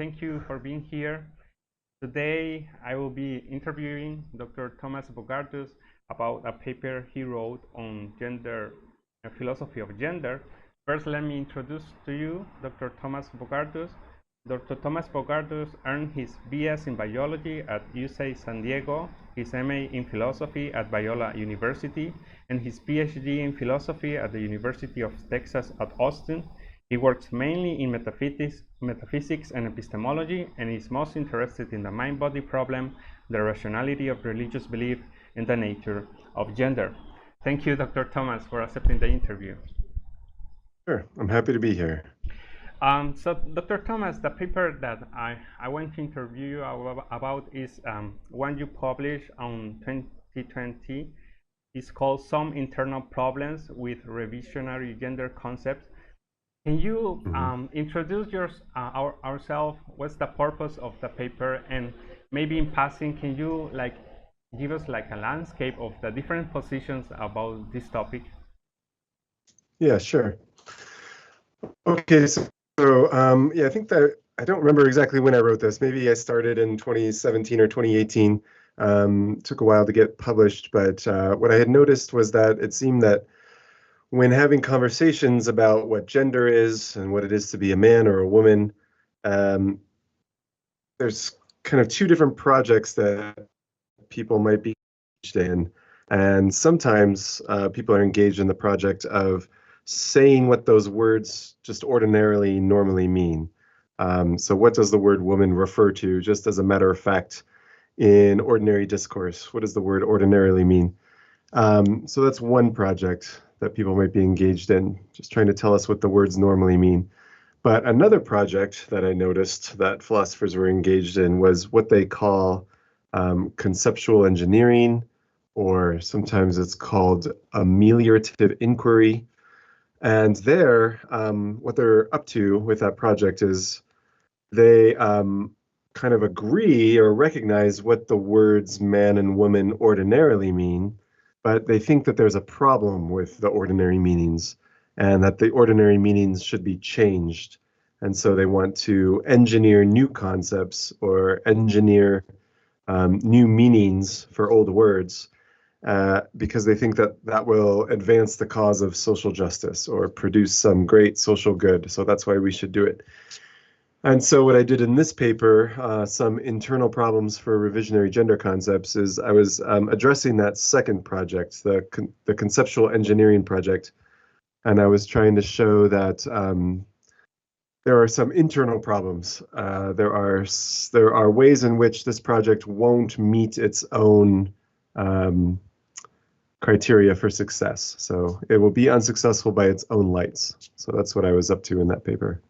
Thank you for being here. Today, I will be interviewing Dr. Tomas Bogardus about a paper he wrote on gender, philosophy of gender. First, let me introduce to you Dr. Tomas Bogardus. Dr. Tomas Bogardus earned his BS in biology at UC San Diego, his MA in philosophy at Biola University, and his PhD in philosophy at the University of Texas at Austin. He works mainly in metaphysics and epistemology, and is most interested in the mind-body problem, the rationality of religious belief, and the nature of gender. Thank you, Dr. Tomas, for accepting the interview. Sure, I'm happy to be here. So, Dr. Tomas, the paper that I want to interview you about is one you published on 2020. It's called Some Internal Problems with Revisionary Gender Concepts. Can you introduce ourselves? What's the purpose of the paper? And maybe in passing, can you give us a landscape of the different positions about this topic? Yeah, sure. Okay, so yeah, I think that I don't remember exactly when I wrote this. Maybe I started in 2017 or 2018. Took a while to get published, but what I had noticed was that it seemed that when having conversations about what gender is and what it is to be a man or a woman, there's kind of two different projects that people might be engaged in. And sometimes people are engaged in the project of saying what those words just ordinarily normally mean. So what does the word woman refer to, just as a matter of fact, in ordinary discourse? What does the word ordinarily mean? So that's one project that people might be engaged in, just trying to tell us what the words normally mean. But another project that I noticed that philosophers were engaged in was what they call conceptual engineering, or sometimes it's called ameliorative inquiry. And there, what they're up to with that project is they kind of agree or recognize what the words man and woman ordinarily mean, but they think that there's a problem with the ordinary meanings and that the ordinary meanings should be changed. And so they want to engineer new concepts or engineer new meanings for old words because they think that that will advance the cause of social justice or produce some great social good. So that's why we should do it. And so what I did in this paper, Some Internal Problems for Revisionary Gender Concepts, is I was addressing that second project, the conceptual engineering project. And I was trying to show that there are some internal problems. There are ways in which this project won't meet its own criteria for success. So it will be unsuccessful by its own lights. So that's what I was up to in that paper.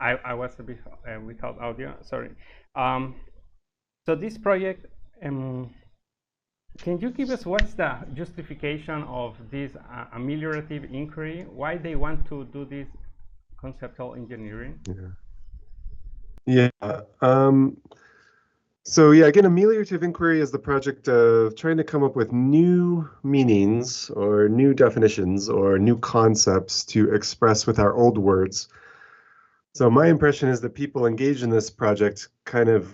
I was a bit without audio, sorry. So this project, can you give us what's the justification of this ameliorative inquiry? Why they want to do this conceptual engineering? Yeah. So yeah, again, ameliorative inquiry is the project of trying to come up with new meanings or new definitions or new concepts to express with our old words. So my impression is that people engaged in this project kind of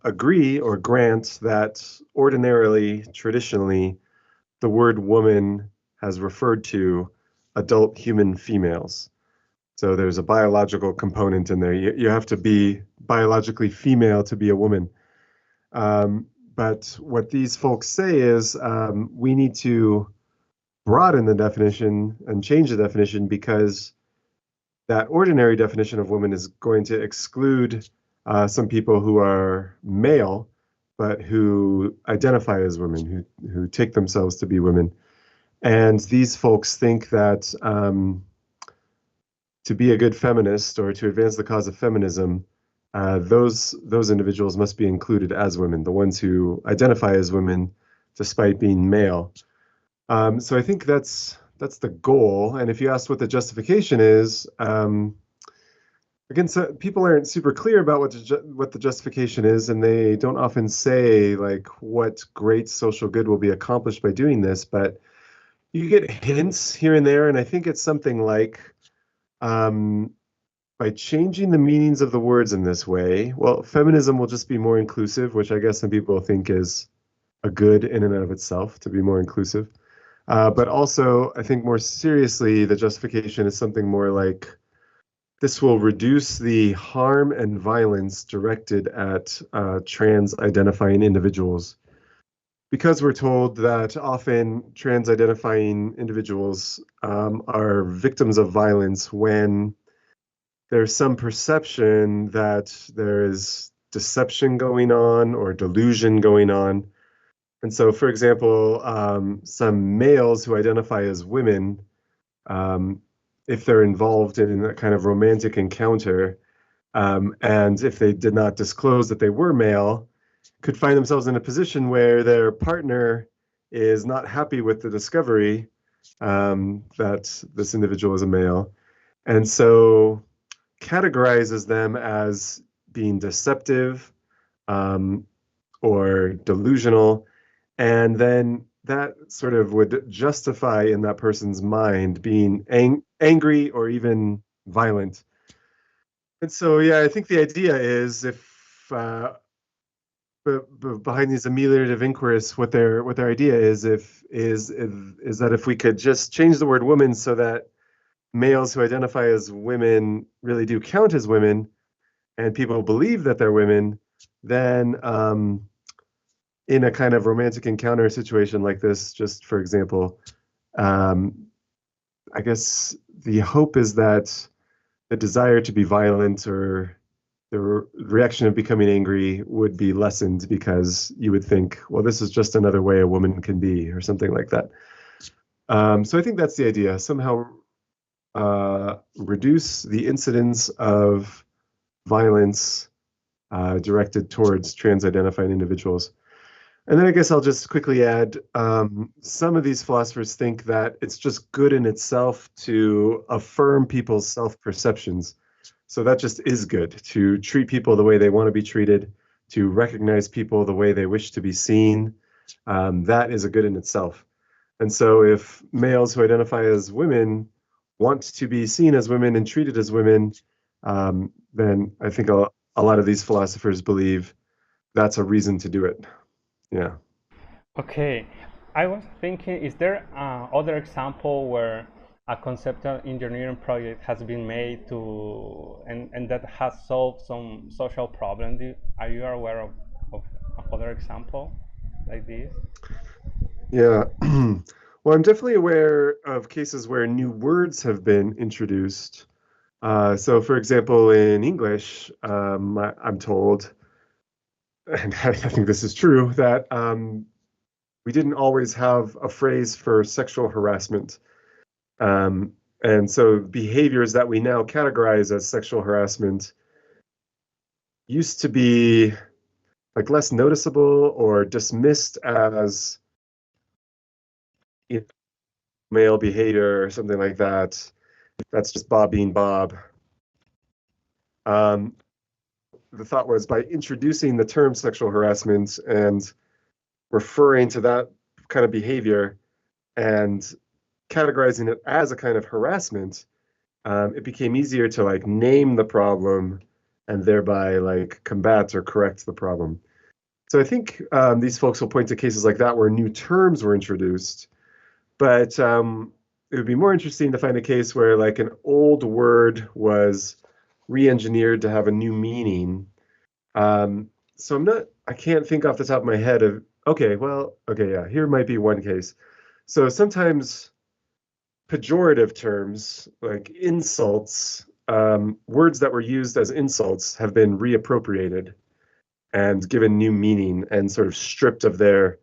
agree or grant that ordinarily, traditionally, the word woman has referred to adult human females. So there's a biological component in there. You have to be biologically female to be a woman. But what these folks say is we need to broaden the definition and change the definition because that ordinary definition of woman is going to exclude some people who are male, but who identify as women, who take themselves to be women. And these folks think that to be a good feminist or to advance the cause of feminism, those individuals must be included as women, the ones who identify as women despite being male. So I think that's the goal. And if you ask what the justification is, again, so people aren't super clear about what the justification is, and they don't often say like what great social good will be accomplished by doing this, but you get hints here and there, and I think it's something like um, by changing the meanings of the words in this way, well, feminism will just be more inclusive, which I guess some people think is a good in and of itself to be more inclusive. But also, I think more seriously, the justification is something more like this will reduce the harm and violence directed at trans identifying individuals. Because we're told that often trans identifying individuals are victims of violence when there's some perception that there is deception going on or delusion going on. And so, for example, some males who identify as women, um, if they're involved in a kind of romantic encounter, and if they did not disclose that they were male, could find themselves in a position where their partner is not happy with the discovery that this individual is a male. And so categorizes them as being deceptive um, or delusional. And then that sort of would justify in that person's mind being angry or even violent. And so, yeah, I think the idea is if behind these ameliorative inquiries, what their idea is is that if we could just change the word woman so that males who identify as women really do count as women, and people believe that they're women, then in a kind of romantic encounter situation like this, just for example, um, I guess the hope is that the desire to be violent or the reaction of becoming angry would be lessened because you would think, well, this is just another way a woman can be, or something like that. So I think that's the idea. Somehow reduce the incidence of violence directed towards trans-identifying individuals. And then I guess I'll just quickly add, some of these philosophers think that it's just good in itself to affirm people's self-perceptions. So that just is good, to treat people the way they want to be treated, to recognize people the way they wish to be seen. That is a good in itself. And so if males who identify as women want to be seen as women and treated as women, then I think a lot of these philosophers believe that's a reason to do it. Yeah. Okay, I was thinking, is there other example where a conceptual engineering project has been made to and that has solved some social problem? Are you aware of other example like this? Yeah. Well, I'm definitely aware of cases where new words have been introduced. So, for example, in English, I'm told, and I think this is true, that we didn't always have a phrase for sexual harassment. And so behaviors that we now categorize as sexual harassment used to be like less noticeable or dismissed as, you know, male behavior or something like that. That's just Bob being Bob. Um, the thought was by introducing the term sexual harassment and referring to that kind of behavior and categorizing it as a kind of harassment, it became easier to like name the problem and thereby like combat or correct the problem. So I think these folks will point to cases like that where new terms were introduced, but it would be more interesting to find a case where like an old word was re-engineered to have a new meaning. So I can't think off the top of my head of, yeah, here might be one case. So sometimes pejorative terms like insults, words that were used as insults have been reappropriated and given new meaning and sort of stripped of their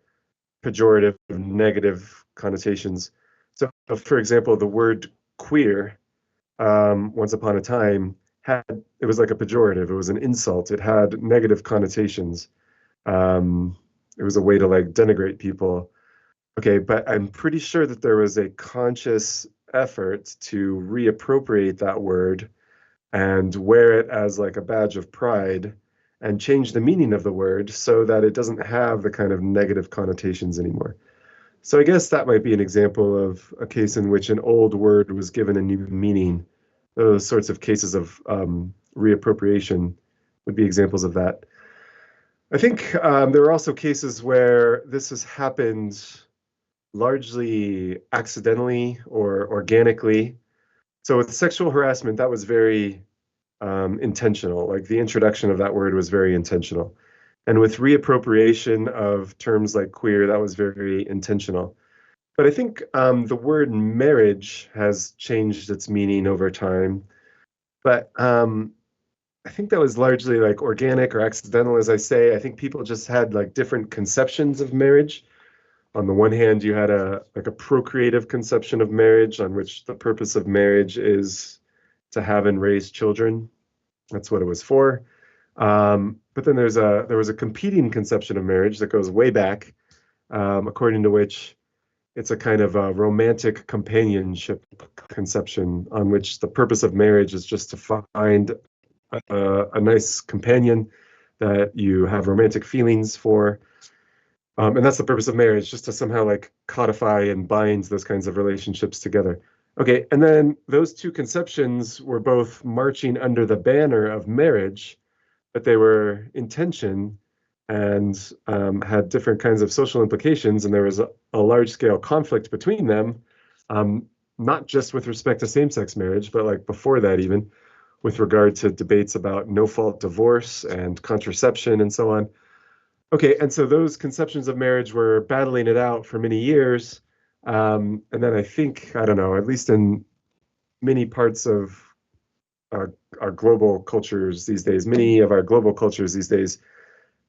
pejorative negative connotations. So, for example, the word queer, once upon a time, it was like a pejorative. It was an insult. It had negative connotations. It was a way to like denigrate people. Okay, but I'm pretty sure that there was a conscious effort to reappropriate that word and wear it as like a badge of pride and change the meaning of the word so that it doesn't have the kind of negative connotations anymore. So I guess that might be an example of a case in which an old word was given a new meaning. Those sorts of cases of reappropriation would be examples of that. I think there are also cases where this has happened largely accidentally or organically. So with sexual harassment, that was very intentional. Like the introduction of that word was very intentional. And with reappropriation of terms like queer, that was very intentional. But I think the word marriage has changed its meaning over time. But I think that was largely like organic or accidental, as I say. I think people just had like different conceptions of marriage. On the one hand, you had a procreative conception of marriage, on which the purpose of marriage is to have and raise children. That's what it was for. But then there was a competing conception of marriage that goes way back, according to which it's a kind of a romantic companionship conception, on which the purpose of marriage is just to find a nice companion that you have romantic feelings for. And that's the purpose of marriage, just to somehow like codify and bind those kinds of relationships together. Okay, and then those two conceptions were both marching under the banner of marriage, but they were in tension and had different kinds of social implications, and there was a large-scale conflict between them, not just with respect to same-sex marriage, but like before that even, with regard to debates about no-fault divorce and contraception and so on. Okay, and so those conceptions of marriage were battling it out for many years. And then I think, I don't know, at least in many parts of our global cultures these days, many of our global cultures these days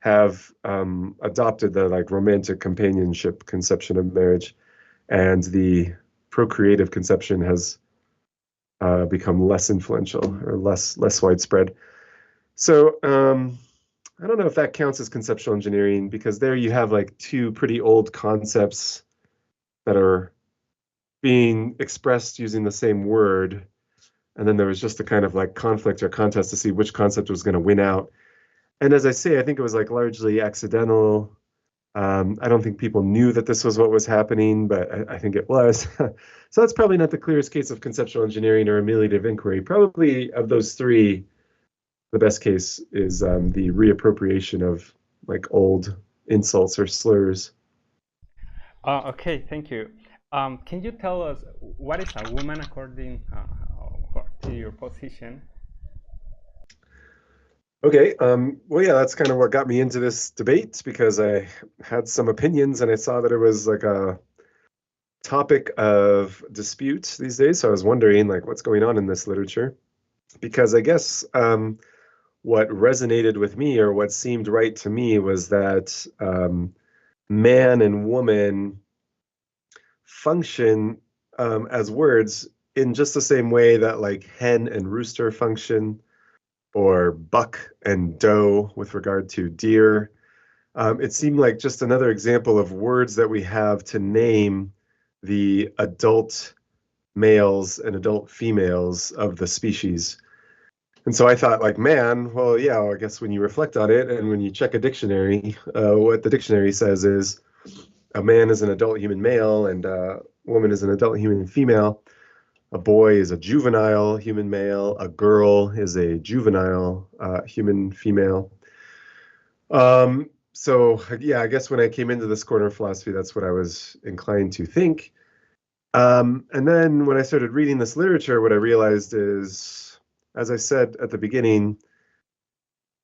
have adopted the like romantic companionship conception of marriage, and the procreative conception has become less influential or less widespread. So I don't know if that counts as conceptual engineering, because there you have like two pretty old concepts that are being expressed using the same word. And then there was just a kind of like conflict or contest to see which concept was going to win out. And as I say, I think it was like largely accidental. I don't think people knew that this was what was happening, but I think it was. So that's probably not the clearest case of conceptual engineering or ameliorative inquiry. Probably of those three, the best case is the reappropriation of like old insults or slurs. Okay, thank you. Can you tell us what is a woman according to your position? Okay, well, yeah, that's kind of what got me into this debate, because I had some opinions and I saw that it was like a topic of dispute these days. So I was wondering like what's going on in this literature, because I guess what resonated with me, or what seemed right to me, was that man and woman function as words in just the same way that like hen and rooster function, or buck and doe with regard to deer. It seemed like just another example of words that we have to name the adult males and adult females of the species. And so I thought, like, man, well, yeah, I guess when you reflect on it and when you check a dictionary, what the dictionary says is a man is an adult human male and a woman is an adult human female. A boy is a juvenile human male. A girl is a juvenile human female. So, yeah, I guess when I came into this corner of philosophy, that's what I was inclined to think. And then when I started reading this literature, what I realized is, as I said at the beginning,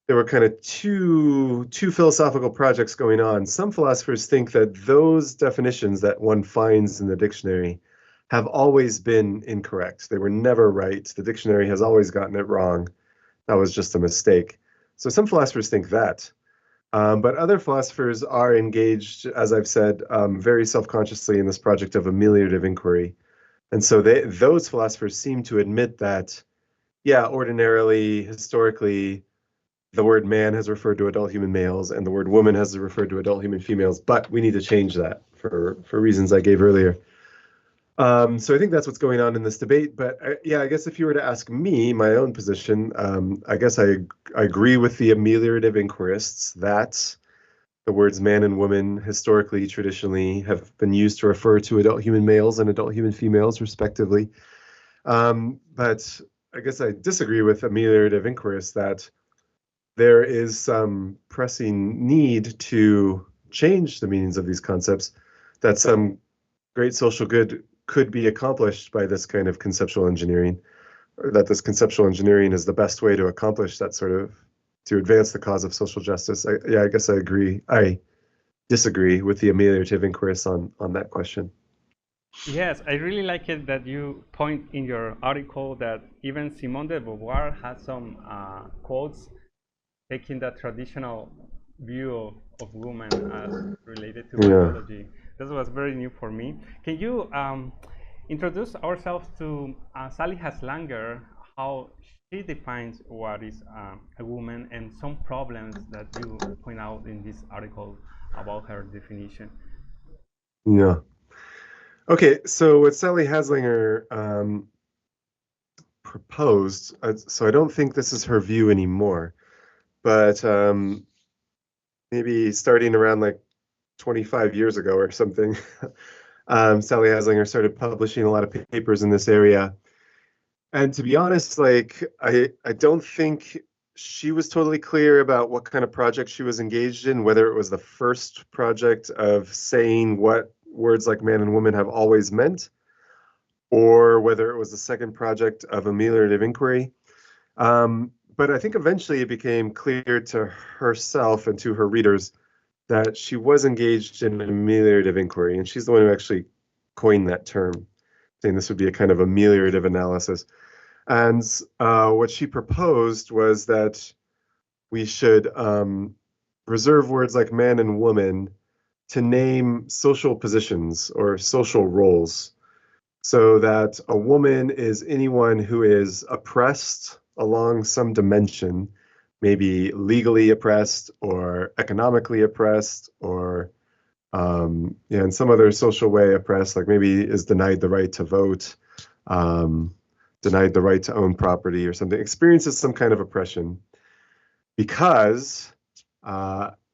there were kind of two philosophical projects going on. Some philosophers think that those definitions that one finds in the dictionary have always been incorrect. They were never right. The dictionary has always gotten it wrong. That was just a mistake. So some philosophers think that. But other philosophers are engaged, as I've said, very self-consciously in this project of ameliorative inquiry. And so those philosophers seem to admit that, yeah, ordinarily, historically, the word man has referred to adult human males and the word woman has referred to adult human females, but we need to change that for reasons I gave earlier. So I think that's what's going on in this debate. But yeah, I guess if you were to ask me my own position, I guess I agree with the ameliorative inquirists that the words man and woman historically, traditionally have been used to refer to adult human males and adult human females, respectively. But I guess I disagree with ameliorative inquirists that there is some pressing need to change the meanings of these concepts, that some great social good could be accomplished by this kind of conceptual engineering, or that this conceptual engineering is the best way to accomplish that sort of, to advance the cause of social justice. I guess I agree. I disagree with the ameliorative inquirists on that question. Yes, I really like it that you point in your article that even Simone de Beauvoir has some quotes taking the traditional view of women as related to biology. This was very new for me. Can you introduce ourselves to Sally Haslanger, how she defines what is a woman, and some problems that you point out in this article about her definition? Yeah. Okay, so what Sally Haslanger proposed, so I don't think this is her view anymore, but maybe starting around like 25 years ago or something, Sally Haslanger started publishing a lot of papers in this area. And to be honest, like I don't think she was totally clear about what kind of project she was engaged in, whether it was the first project of saying what words like man and woman have always meant, or whether it was the second project of ameliorative inquiry. But I think eventually it became clear to herself and to her readers that she was engaged in an ameliorative inquiry, and she's the one who actually coined that term, saying this would be a kind of ameliorative analysis. And what she proposed was that we should reserve words like man and woman to name social positions or social roles, so that a woman is anyone who is oppressed along some dimension, maybe legally oppressed or economically oppressed, or in some other social way oppressed, like maybe is denied the right to vote, denied the right to own property or something, experiences some kind of oppression because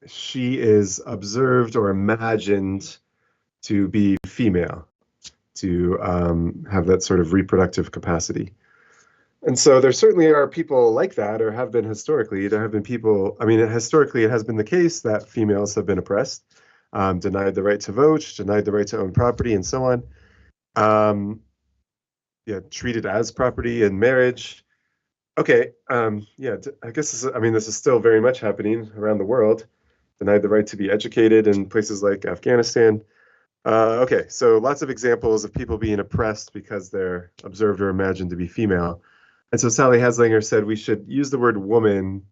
she is observed or imagined to be female, to have that sort of reproductive capacity. And so there certainly are people like that, or have been historically. There have been people, I mean, historically it has been the case that females have been oppressed, denied the right to vote, denied the right to own property, and so on. Treated as property in marriage. Okay, I guess this is still very much happening around the world. Denied the right to be educated in places like Afghanistan. Okay, so lots of examples of people being oppressed because they're observed or imagined to be female. And so Sally Haslanger said we should use the word woman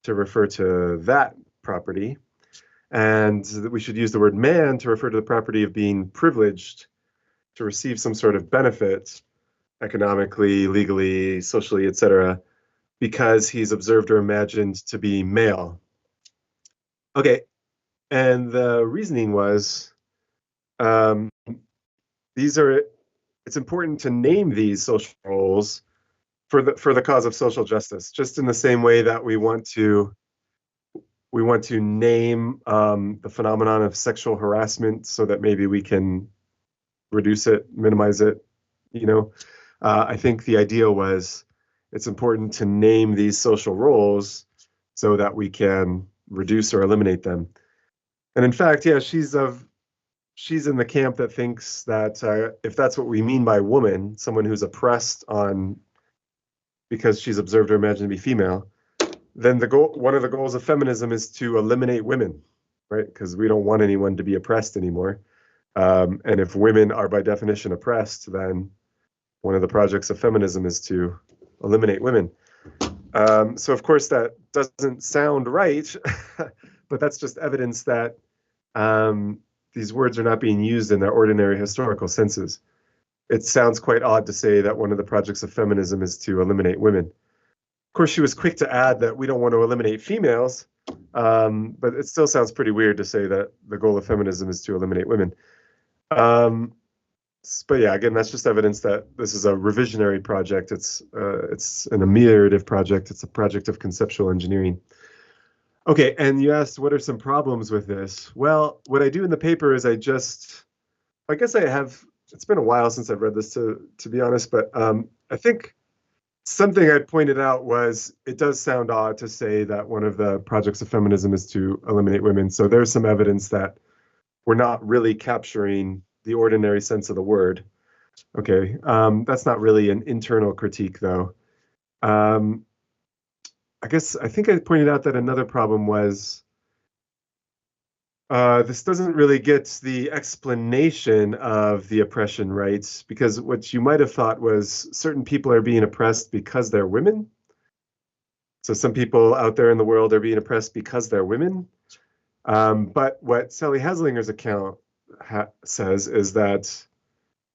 to refer to that property, and that we should use the word man to refer to the property of being privileged to receive some sort of benefit, economically, legally, socially, etc., because he's observed or imagined to be male. Okay, and the reasoning was it's important to name these social roles for the cause of social justice, just in the same way that we want to name the phenomenon of sexual harassment so that maybe we can reduce it, minimize it. I think the idea was it's important to name these social roles so that we can reduce or eliminate them. And in fact, yeah, she's in the camp that thinks that if that's what we mean by woman, someone who's oppressed because she's observed or imagined to be female, then one of the goals of feminism is to eliminate women, right? Because we don't want anyone to be oppressed anymore. And if women are by definition oppressed, then one of the projects of feminism is to eliminate women. So of course that doesn't sound right, but that's just evidence that these words are not being used in their ordinary historical senses. It sounds quite odd to say that one of the projects of feminism is to eliminate women. Of course, she was quick to add that we don't want to eliminate females, but it still sounds pretty weird to say that the goal of feminism is to eliminate women. but yeah, again, that's just evidence that this is a revisionary project. It's an ameliorative project. It's a project of conceptual engineering. Okay, and you asked what are some problems with this? Well, what I do in the paper is I guess I have, it's been a while since I've read this to be honest, but I think something I pointed out was it does sound odd to say that one of the projects of feminism is to eliminate women. So there's some evidence that we're not really capturing the ordinary sense of the word. Okay, that's not really an internal critique though. I think I pointed out that another problem was this doesn't really get the explanation of the oppression, right? Because what you might have thought was certain people are being oppressed because they're women. So some people out there in the world are being oppressed because they're women. But what Sally Haslinger's account says is that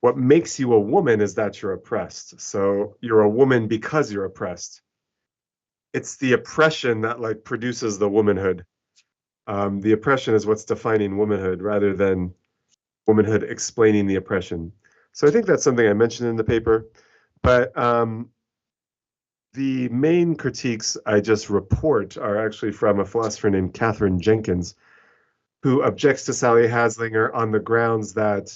what makes you a woman is that you're oppressed. So you're a woman because you're oppressed. It's the oppression that like produces the womanhood. The oppression is what's defining womanhood rather than womanhood explaining the oppression. So I think that's something I mentioned in the paper. But the main critiques I just report are actually from a philosopher named Jenkins, who objects to Sally Haslinger on the grounds that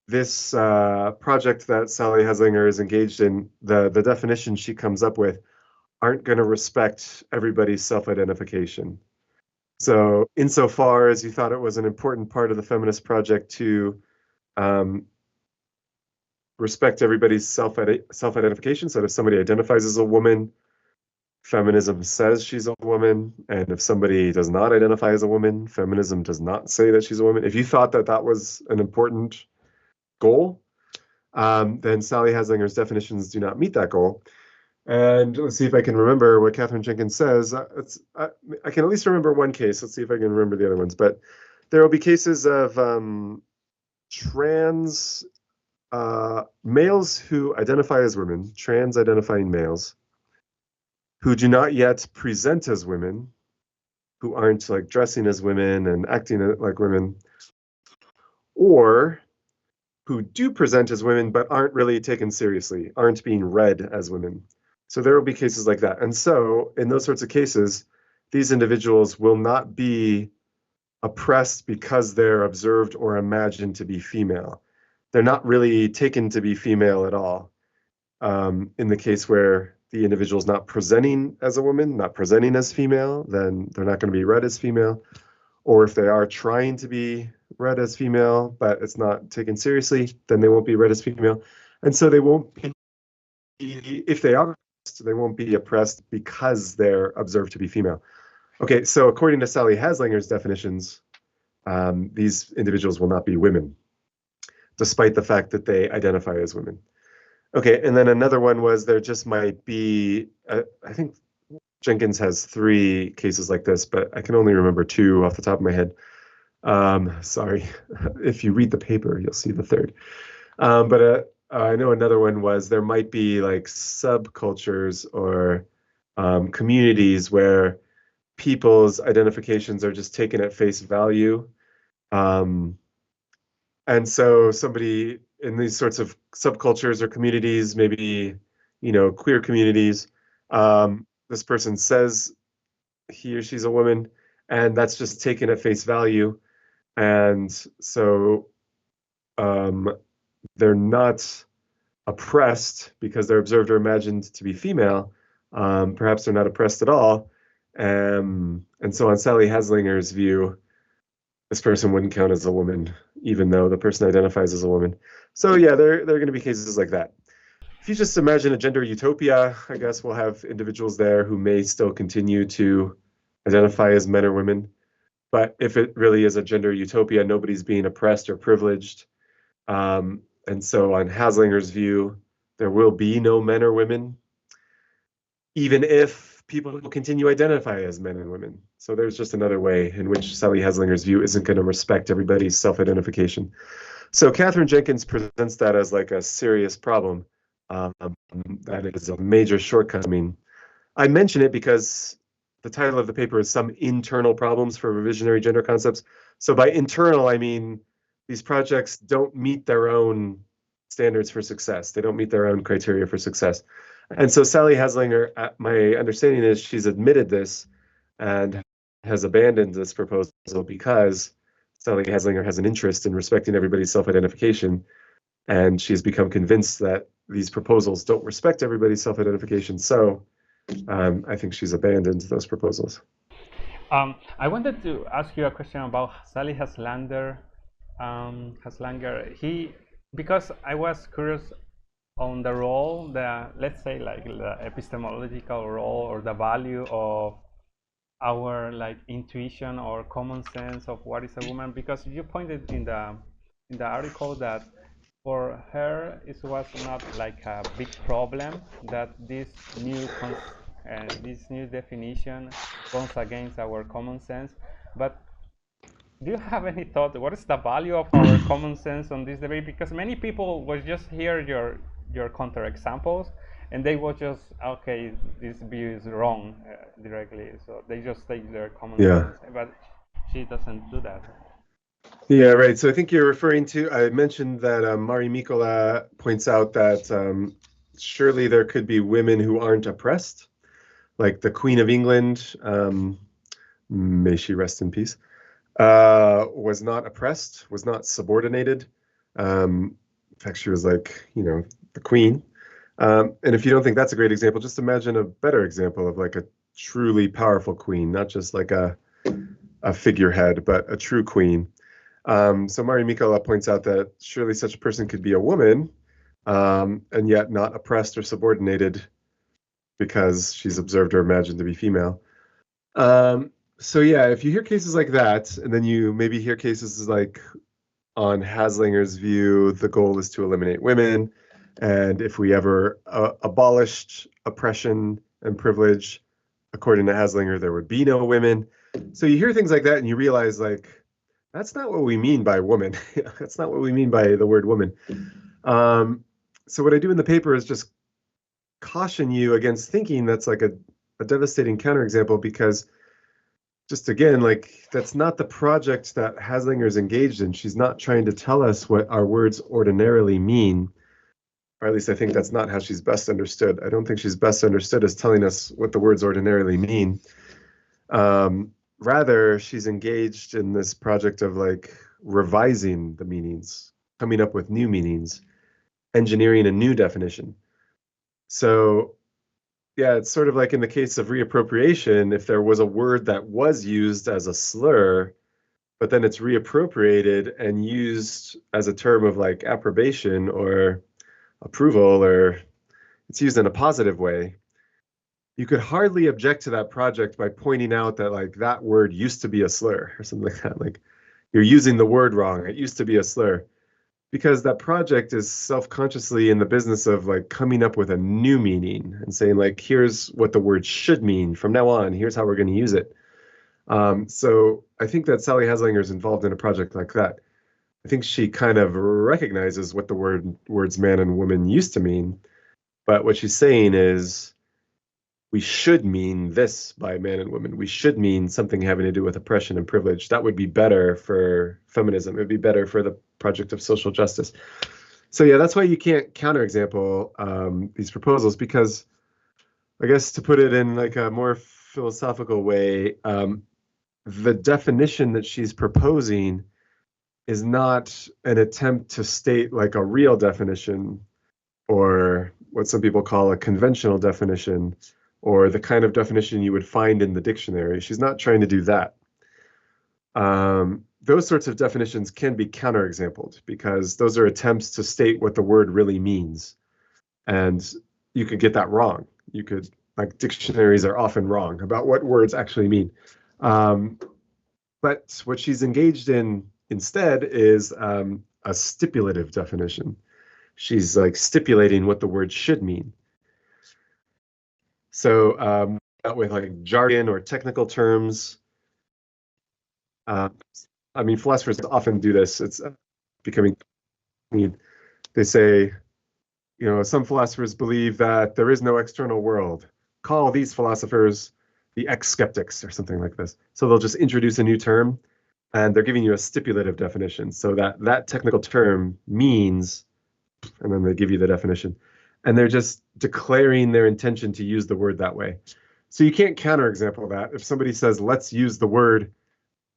this project that Sally Haslinger is engaged in, the definitions she comes up with, aren't going to respect everybody's self-identification. So insofar as you thought it was an important part of the feminist project to respect everybody's self-identification, so if somebody identifies as a woman, feminism says she's a woman, and if somebody does not identify as a woman, feminism does not say that she's a woman. If you thought that that was an important goal, then Sally Haslinger's definitions do not meet that goal. And let's see if I can remember what Jenkins says. I can at least remember one case. Let's see if I can remember the other ones. But there will be cases of trans males who identify as women, trans identifying males, who do not yet present as women, who aren't like dressing as women and acting like women, or who do present as women but aren't really taken seriously, aren't being read as women. So there will be cases like that. And so in those sorts of cases, these individuals will not be oppressed because they're observed or imagined to be female. They're not really taken to be female at all. In the case where the individual is not presenting as a woman, not presenting as female, then they're not going to be read as female. Or if they are trying to be read as female, but it's not taken seriously, then they won't be read as female. And so they won't be, if they are, they won't be oppressed because they're observed to be female. Okay, so according to Sally Haslinger's definitions, these individuals will not be women, despite the fact that they identify as women. Okay, and then another one was there just might be, I think Jenkins has 3 cases like this, but I can only remember 2 off the top of my head. Sorry, if you read the paper, you'll see the 3rd. But I know another one was there might be like subcultures or communities where people's identifications are just taken at face value. And so somebody in these sorts of subcultures or communities, maybe, queer communities, this person says he or she's a woman, and that's just taken at face value. And so they're not oppressed because they're observed or imagined to be female. Perhaps they're not oppressed at all. And so on Sally Haslinger's view, this person wouldn't count as a woman, even though the person identifies as a woman. So yeah, there are going to be cases like that. If you just imagine a gender utopia, I guess we'll have individuals there who may still continue to identify as men or women. But if it really is a gender utopia, nobody's being oppressed or privileged. And so on Haslinger's view, there will be no men or women, even if people continue to identify as men and women. So there's just another way in which Sally Haslinger's view isn't going to respect everybody's self-identification. So Jenkins presents that as like a serious problem. That is a major shortcoming. I mention it because the title of the paper is Some Internal Problems for Revisionary Gender Concepts. So by internal, I mean these projects don't meet their own standards for success. They don't meet their own criteria for success. And so Sally Haslanger, my understanding is she's admitted this and has abandoned this proposal because Sally Haslanger has an interest in respecting everybody's self-identification, and she's become convinced that these proposals don't respect everybody's self-identification. So I think she's abandoned those proposals. I wanted to ask you a question about Sally Haslanger. Because I was curious on the role, let's say like the epistemological role or the value of our like intuition or common sense of what is a woman, because you pointed in the article that for her it was not like a big problem that this new definition goes against our common sense. But do you have any thought, what is the value of our common sense on this debate? Because many people will just hear your counterexamples and they will just, okay, this view is wrong directly. So they just take their common sense, but she doesn't do that. Yeah, right. So I think you're referring to, I mentioned that Mari Mikola points out that surely there could be women who aren't oppressed, like the Queen of England, may she rest in peace, was not oppressed, was not subordinated. In fact, she was like, the queen. And if you don't think that's a great example, just imagine a better example of like a truly powerful queen, not just like a figurehead, but a true queen. So Mari Mikola points out that surely such a person could be a woman, and yet not oppressed or subordinated because she's observed or imagined to be female. So yeah, if you hear cases like that, and then you maybe hear cases like on Haslanger's view, the goal is to eliminate women, and if we ever abolished oppression and privilege, according to Haslanger, there would be no women. So you hear things like that, and you realize like, that's not what we mean by woman. That's not what we mean by the word woman. So what I do in the paper is just caution you against thinking that's like a devastating counterexample, because just again, like that's not the project that Haslanger's engaged in. She's not trying to tell us what our words ordinarily mean, or at least I think that's not how she's best understood. I don't think she's best understood as telling us what the words ordinarily mean. Rather, she's engaged in this project of like revising the meanings, coming up with new meanings, engineering a new definition. So yeah, it's sort of like in the case of reappropriation, if there was a word that was used as a slur, but then it's reappropriated and used as a term of like approbation or approval, or it's used in a positive way, you could hardly object to that project by pointing out that like that word used to be a slur or something like that. Like you're using the word wrong. It used to be a slur. Because that project is self-consciously in the business of like coming up with a new meaning and saying like, here's what the word should mean from now on. Here's how we're going to use it. So I think that Sally Haslanger is involved in a project like that. I think she kind of recognizes what the words man and woman used to mean. But what she's saying is we should mean this by man and woman. We should mean something having to do with oppression and privilege. That would be better for feminism. It would be better for the project of social justice. So yeah, that's why you can't counterexample these proposals, because I guess to put it in like a more philosophical way, the definition that she's proposing is not an attempt to state like a real definition or what some people call a conventional definition, or the kind of definition you would find in the dictionary. She's not trying to do that. Those sorts of definitions can be counterexampled because those are attempts to state what the word really means. And you could get that wrong. You could, like dictionaries are often wrong about what words actually mean. But what she's engaged in instead is a stipulative definition. She's like stipulating what the word should mean. So with like jargon or technical terms, I mean, philosophers often do this. It's becoming, they say, some philosophers believe that there is no external world. Call these philosophers the ex-skeptics or something like this. So they'll just introduce a new term and they're giving you a stipulative definition. So that technical term means, and then they give you the definition, and they're just declaring their intention to use the word that way. So you can't counterexample that. If somebody says, let's use the word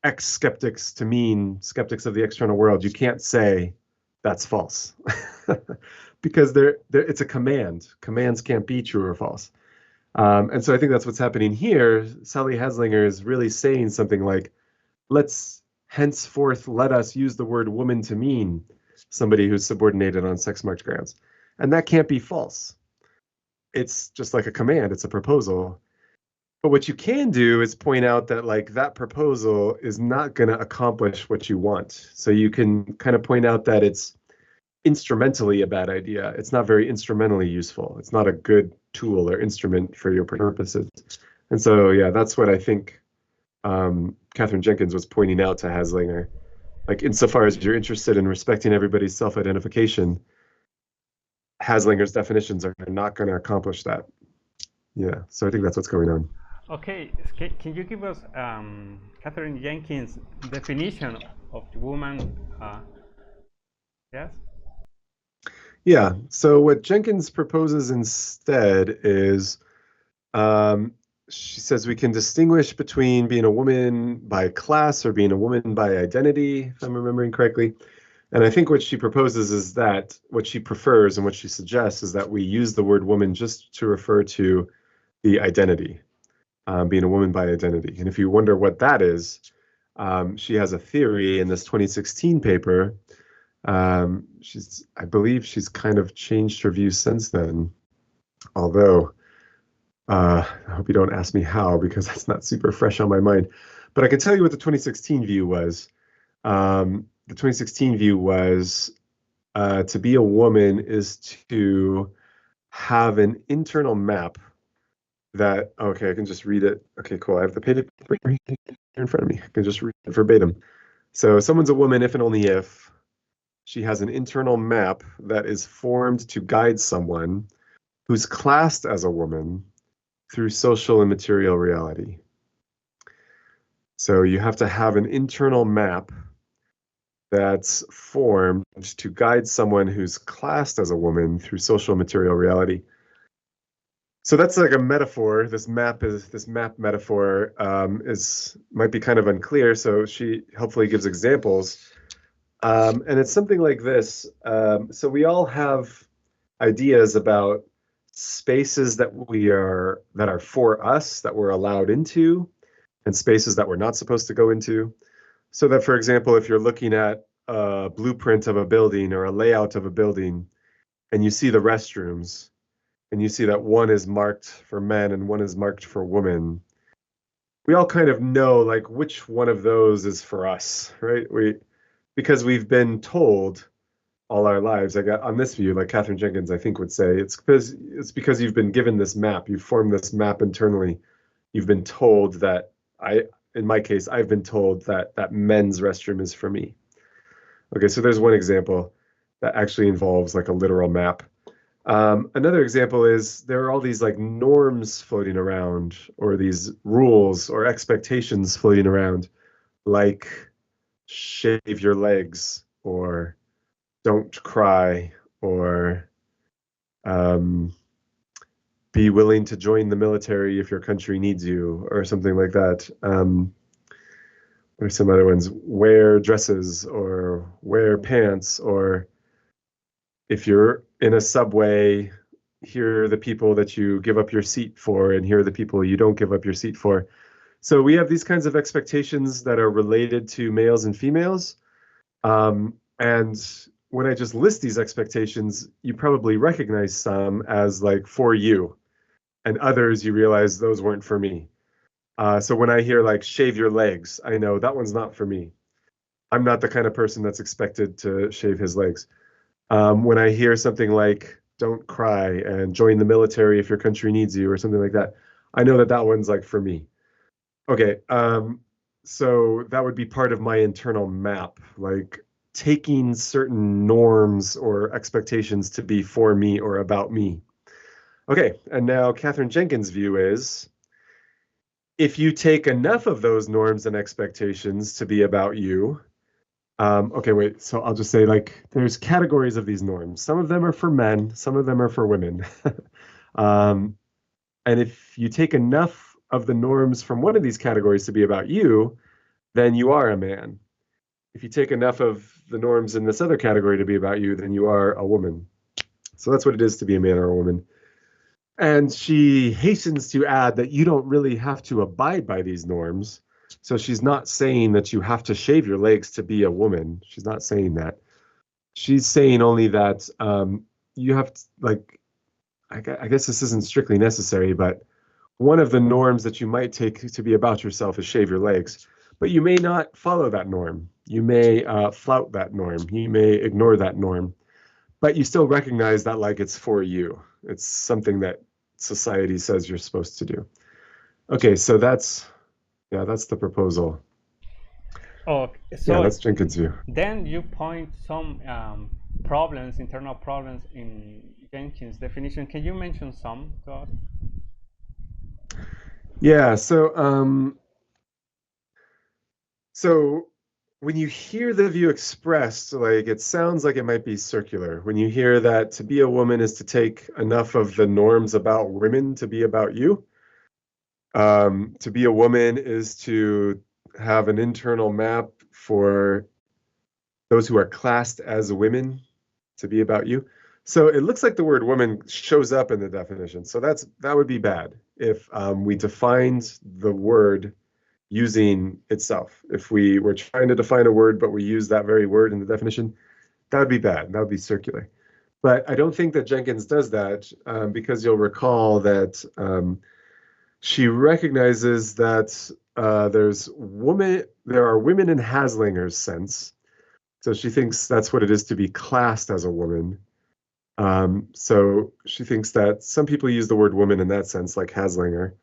X skeptics to mean skeptics of the external world, you can't say that's false because it's a command. Commands can't be true or false. And so I think that's what's happening here. Sally Haslanger is really saying something like, let's henceforth let us use the word woman to mean somebody who's subordinated on sex-marked grounds. And that can't be false. It's just like a command. It's a proposal. But what you can do is point out that like that proposal is not going to accomplish what you want. So you can kind of point out that it's instrumentally a bad idea. It's not very instrumentally useful. It's not a good tool or instrument for your purposes. And so, yeah, that's what I think Catherine Jenkins was pointing out to Haslanger. Like, insofar as you're interested in respecting everybody's self-identification, Haslanger's definitions are not going to accomplish that. Yeah, so I think that's what's going on. Okay, can you give us Catherine Jenkins' definition of woman? Yes? Yeah, so what Jenkins proposes instead is she says we can distinguish between being a woman by class or being a woman by identity, if I'm remembering correctly. And I think what she proposes is that what she prefers and what she suggests is that we use the word woman just to refer to the identity, being a woman by identity. And if you wonder what that is, she has a theory in this 2016 paper. I believe she's kind of changed her views since then, although I hope you don't ask me how, because that's not super fresh on my mind. But I can tell you what the 2016 view was. The 2016 view was to be a woman is to have an internal map that, okay, I can just read it. Okay, cool. I have the paper in front of me. I can just read it verbatim. So someone's a woman if and only if she has an internal map that is formed to guide someone who's classed as a woman through social and material reality. So you have to have an internal map that's formed to guide someone who's classed as a woman through social and material reality. So that's like a metaphor. This map metaphor might be kind of unclear. So she hopefully gives examples. And it's something like this. So we all have ideas about spaces that are for us, that we're allowed into, and spaces that we're not supposed to go into. So that, for example, if you're looking at a blueprint of a building or a layout of a building, and you see the restrooms, and you see that one is marked for men and one is marked for women, we all kind of know like which one of those is for us, right? Because we've been told all our lives. I got on this view, like Catherine Jenkins, I think would say, it's because you've been given this map. You've formed this map internally. You've been told that in my case, I've been told that men's restroom is for me. Okay, so there's one example that actually involves like a literal map. Another example is there are all these like norms floating around, or these rules or expectations floating around, like shave your legs, or don't cry, or be willing to join the military if your country needs you, or something like that. What are some other ones? Wear dresses, or wear pants, or if you're in a subway, here are the people that you give up your seat for, and here are the people you don't give up your seat for. So we have these kinds of expectations that are related to males and females. And when I just list these expectations, you probably recognize some as like for you, and others you realize those weren't for me. So when I hear like shave your legs, I know that one's not for me. I'm not the kind of person that's expected to shave his legs. When I hear something like don't cry and join the military if your country needs you, or something like that, I know that one's like for me. Okay, so that would be part of my internal map, like taking certain norms or expectations to be for me or about me. Okay, and now Catherine Jenkins' view is if you take enough of those norms and expectations to be about you, okay, wait, so I'll just say, like, there's categories of these norms. Some of them are for men, some of them are for women. um, and if you take enough of the norms from one of these categories to be about you, then you are a man. If you take enough of the norms in this other category to be about you, then you are a woman. So that's what it is to be a man or a woman. And she hastens to add that you don't really have to abide by these norms. So she's not saying that you have to shave your legs to be a woman. She's not saying that. She's saying only that you have to, like, I guess this isn't strictly necessary, but one of the norms that you might take to be about yourself is shave your legs. But you may not follow that norm. You may flout that norm. You may ignore that norm. But you still recognize that, like, it's for you. It's something that society says you're supposed to do. Okay, so that's the proposal. Oh, Yeah, so that's Jenkins' view. then you point some problems, internal problems in Jenkins' definition. Can you mention some to us? Yeah, so when you hear the view expressed, like, it sounds like it might be circular. When you hear that to be a woman is to take enough of the norms about women to be about you, to be a woman is to have an internal map for those who are classed as women to be about you. So it looks like the word woman shows up in the definition. So that would be bad if we defined the word using itself. If we were trying to define a word, but we use that very word in the definition, that would be bad. That would be circular. But I don't think that Jenkins does that because you'll recall that she recognizes that there are women in Haslanger's sense. So she thinks that's what it is to be classed as a woman. So she thinks that some people use the word woman in that sense, like Haslanger,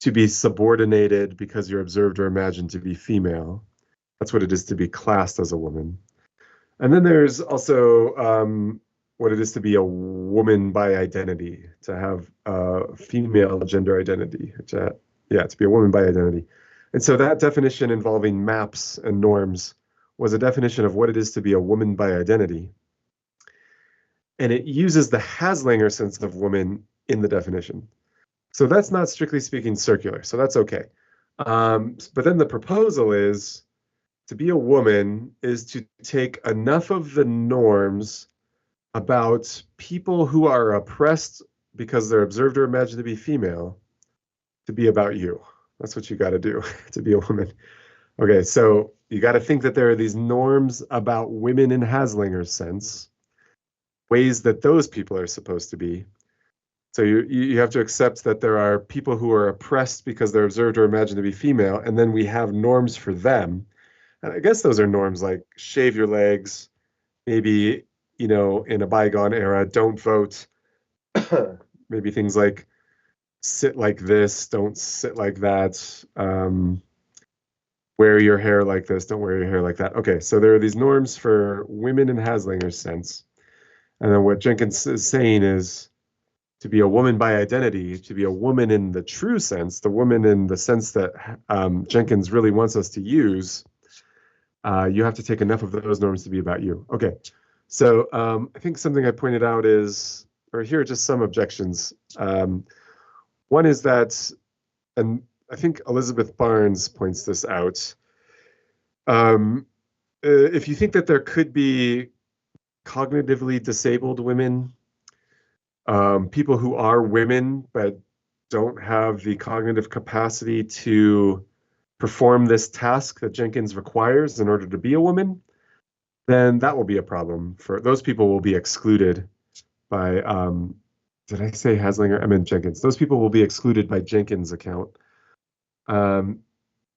to be subordinated because you're observed or imagined to be female. That's what it is to be classed as a woman. And then there's also what it is to be a woman by identity, to have a female gender identity, to be a woman by identity. And so that definition involving maps and norms was a definition of what it is to be a woman by identity. And it uses the Haslanger sense of woman in the definition. So that's not strictly speaking circular, so that's okay. But then the proposal is to be a woman is to take enough of the norms about people who are oppressed because they're observed or imagined to be female to be about you. That's what you got to do to be a woman. Okay, so you got to think that there are these norms about women in Haslanger's sense, ways that those people are supposed to be. So you have to accept that there are people who are oppressed because they're observed or imagined to be female, and then we have norms for them. And I guess those are norms like shave your legs, maybe, in a bygone era, don't vote. Maybe things like sit like this, don't sit like that. Wear your hair like this, don't wear your hair like that. Okay, so there are these norms for women in Haslanger's sense. And then what Jenkins is saying is to be a woman by identity, to be a woman in the true sense, the woman in the sense that Jenkins really wants us to use, you have to take enough of those norms to be about you. Okay, so I think something I pointed out is, or here are just some objections. One is that, and I think Elizabeth Barnes points this out, if you think that there could be cognitively disabled women, people who are women but don't have the cognitive capacity to perform this task that Jenkins requires in order to be a woman, then that will be a problem. For those people will be excluded by, did I say Haslanger? I meant Jenkins. Those people will be excluded by Jenkins' account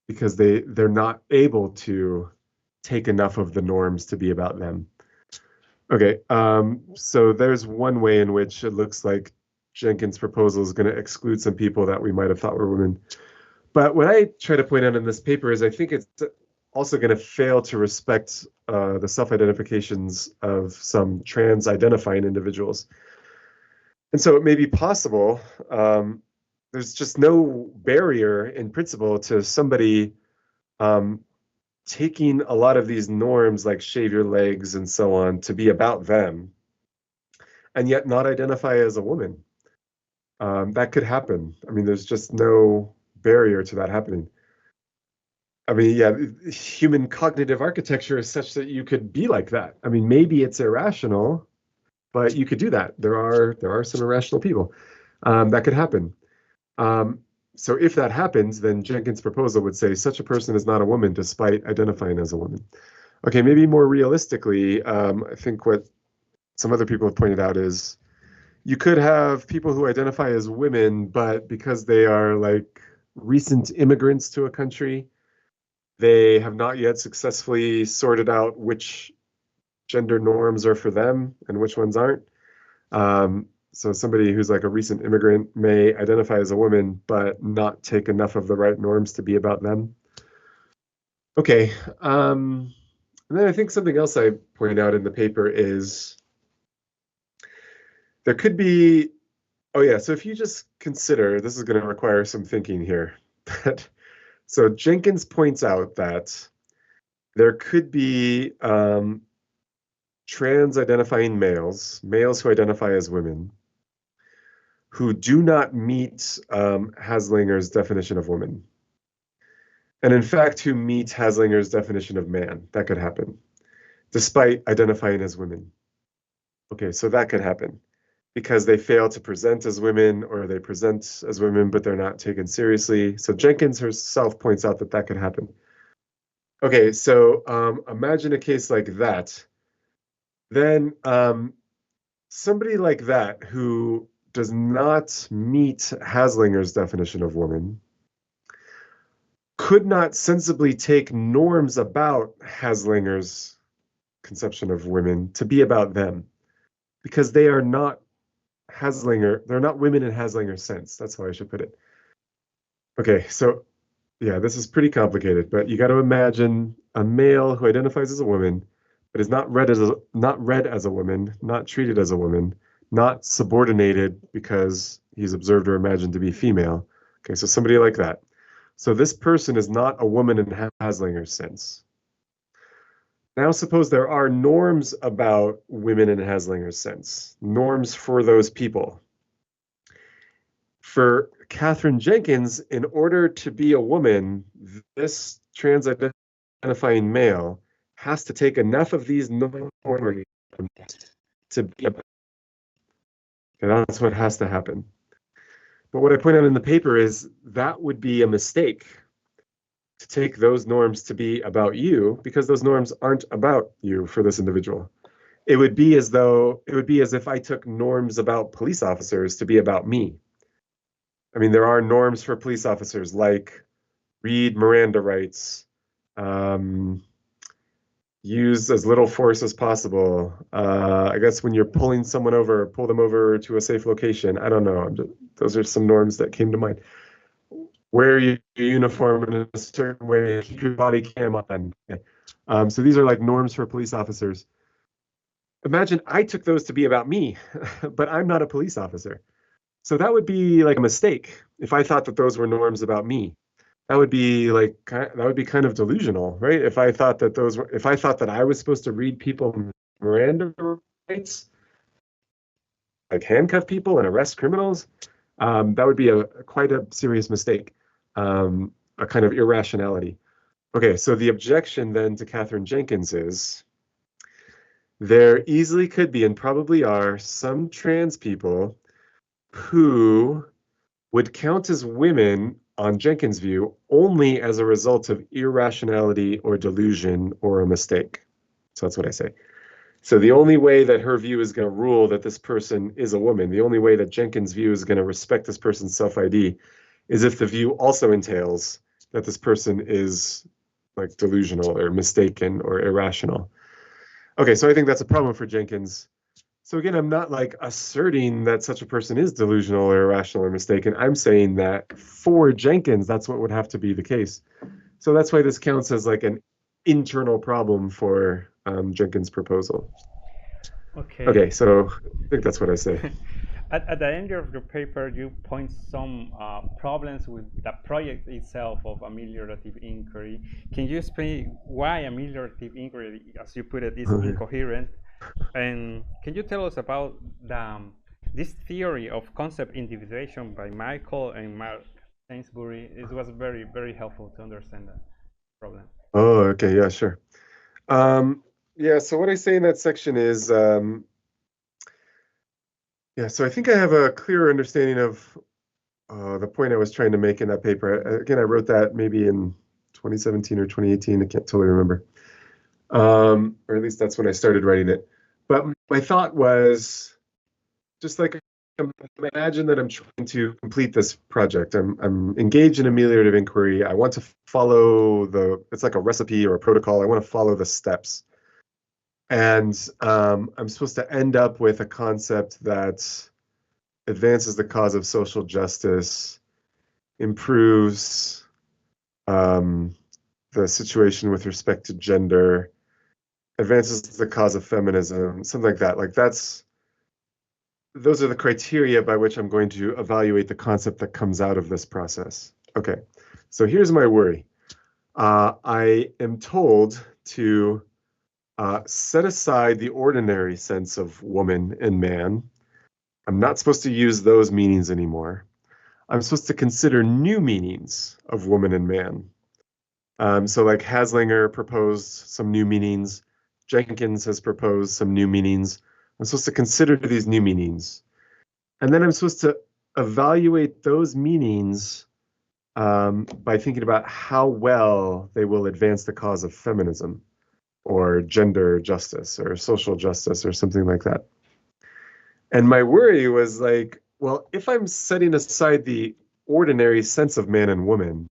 because they're not able to take enough of the norms to be about them. Okay, so there's one way in which it looks like Jenkins' proposal is going to exclude some people that we might have thought were women. But what I try to point out in this paper is I think it's also going to fail to respect the self-identifications of some trans-identifying individuals. And so it may be possible there's just no barrier in principle to somebody taking a lot of these norms like shave your legs and so on to be about them and yet not identify as a woman. That could happen. I mean, there's just no barrier to that happening. I mean, yeah, human cognitive architecture is such that you could be like that. I mean, maybe it's irrational, but you could do that. There are some irrational people. That could happen. So if that happens, then Jenkins' proposal would say such a person is not a woman despite identifying as a woman. Okay, maybe more realistically, I think what some other people have pointed out is you could have people who identify as women, but because they are like recent immigrants to a country, they have not yet successfully sorted out which gender norms are for them and which ones aren't. So somebody who's like a recent immigrant may identify as a woman, but not take enough of the right norms to be about them. Okay. And then I think something else I point out in the paper is there could be, oh yeah, so if you just consider, this is going to require some thinking here. So Jenkins points out that there could be trans-identifying males who identify as women, who do not meet Haslanger's definition of woman. And in fact, who meet Haslanger's definition of man. That could happen, despite identifying as women. Okay, so that could happen because they fail to present as women, or they present as women, but they're not taken seriously. So Jenkins herself points out that that could happen. Okay, so imagine a case like that. Then somebody like that who does not meet Haslanger's definition of woman could not sensibly take norms about Haslanger's conception of women to be about them, because they are not Haslanger, they're not women in Haslanger's sense. That's how I should put it. Okay, so yeah, this is pretty complicated, but you got to imagine a male who identifies as a woman, but is not read as a woman, not treated as a woman, not subordinated because he's observed or imagined to be female. Okay, so somebody like that. So this person is not a woman in Haslanger's sense. Now suppose there are norms about women in Haslanger's sense, norms for those people. For Catherine Jenkins, in order to be a woman, this trans-identifying male has to take enough of these norms to be a, and that's what has to happen. But what I point out in the paper is that would be a mistake to take those norms to be about you, because those norms aren't about you for this individual. It would be as if I took norms about police officers to be about me. I mean, there are norms for police officers, like read Miranda rights, use as little force as possible. I guess when you're pulling someone over, pull them over to a safe location. I don't know. Those are some norms that came to mind. Wear your uniform in a certain way, keep your body cam on. Okay. So these are like norms for police officers. Imagine I took those to be about me, but I'm not a police officer. So that would be like a mistake if I thought that those were norms about me. That would be kind of delusional, right? If I thought that I was supposed to read people Miranda rights, like handcuff people and arrest criminals, that would be quite a serious mistake, a kind of irrationality. Okay, so the objection then to Catherine Jenkins is there easily could be, and probably are, some trans people who would count as women on Jenkins' view only as a result of irrationality or delusion or a mistake. So that's what I say. So the only way that her view is going to rule that this person is a woman, the only way that Jenkins' view is going to respect this person's self-ID is if the view also entails that this person is like delusional or mistaken or irrational. Okay, so I think that's a problem for Jenkins. So again, I'm not like asserting that such a person is delusional or irrational or mistaken. I'm saying that for Jenkins, that's what would have to be the case. So that's why this counts as like an internal problem for Jenkins' proposal. Okay. Okay, so I think that's what I say. at the end of your paper, you point some problems with the project itself of ameliorative inquiry. Can you explain why ameliorative inquiry, as you put it, is incoherent? And can you tell us about this theory of concept individuation by Michael and Mark Sainsbury? It was very, very helpful to understand that problem. Oh, okay, yeah, sure. Yeah, so what I say in that section is, yeah, so I think I have a clearer understanding of the point I was trying to make in that paper. Again, I wrote that maybe in 2017 or 2018. I can't totally remember. Or at least that's when I started writing it. But my thought was just like, imagine that I'm trying to complete this project. I'm engaged in ameliorative inquiry. I want to follow it's like a recipe or a protocol. I want to follow the steps. And I'm supposed to end up with a concept that advances the cause of social justice, improves the situation with respect to gender, advances the cause of feminism, something like that. Like those are the criteria by which I'm going to evaluate the concept that comes out of this process. Okay, so here's my worry. I am told to set aside the ordinary sense of woman and man. I'm not supposed to use those meanings anymore. I'm supposed to consider new meanings of woman and man. So like Haslanger proposed some new meanings. Jenkins has proposed some new meanings. I'm supposed to consider these new meanings. And then I'm supposed to evaluate those meanings by thinking about how well they will advance the cause of feminism or gender justice or social justice or something like that. And my worry was like, well, if I'm setting aside the ordinary sense of man and woman,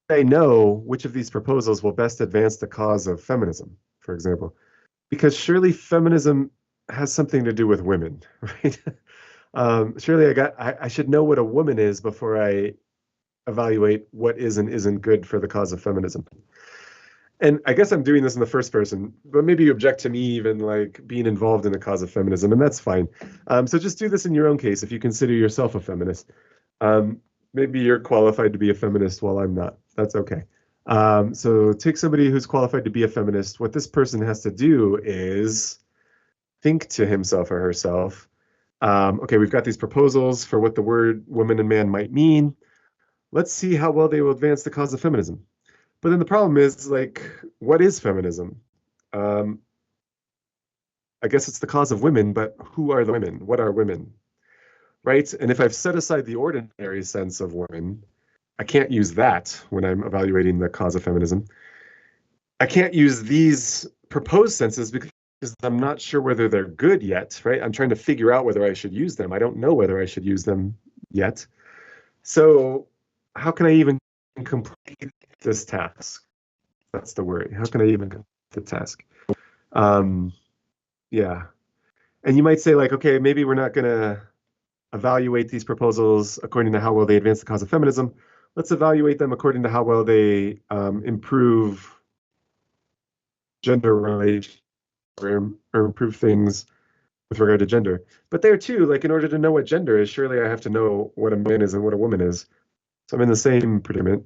I know which of these proposals will best advance the cause of feminism, for example, because surely feminism has something to do with women, right? Surely I should know what a woman is before I evaluate what is and isn't good for the cause of feminism. And I guess I'm doing this in the first person, but maybe you object to me even like being involved in the cause of feminism, and that's fine. So just do this in your own case if you consider yourself a feminist. Maybe you're qualified to be a feminist while I'm not. That's okay. So take somebody who's qualified to be a feminist. What this person has to do is think to himself or herself, okay, we've got these proposals for what the word woman and man might mean. Let's see how well they will advance the cause of feminism. But then the problem is, like, what is feminism? I guess it's the cause of women, but who are the women? What are women? Right? And if I've set aside the ordinary sense of women, I can't use that when I'm evaluating the cause of feminism. I can't use these proposed senses because I'm not sure whether they're good yet, right? I'm trying to figure out whether I should use them. I don't know whether I should use them yet. So how can I even complete this task? That's the worry. How can I even complete the task? Yeah. And you might say, like, okay, maybe we're not going to evaluate these proposals according to how well they advance the cause of feminism. Let's evaluate them according to how well they improve gender relations or improve things with regard to gender. But there too, like in order to know what gender is, surely I have to know what a man is and what a woman is. So I'm in the same predicament.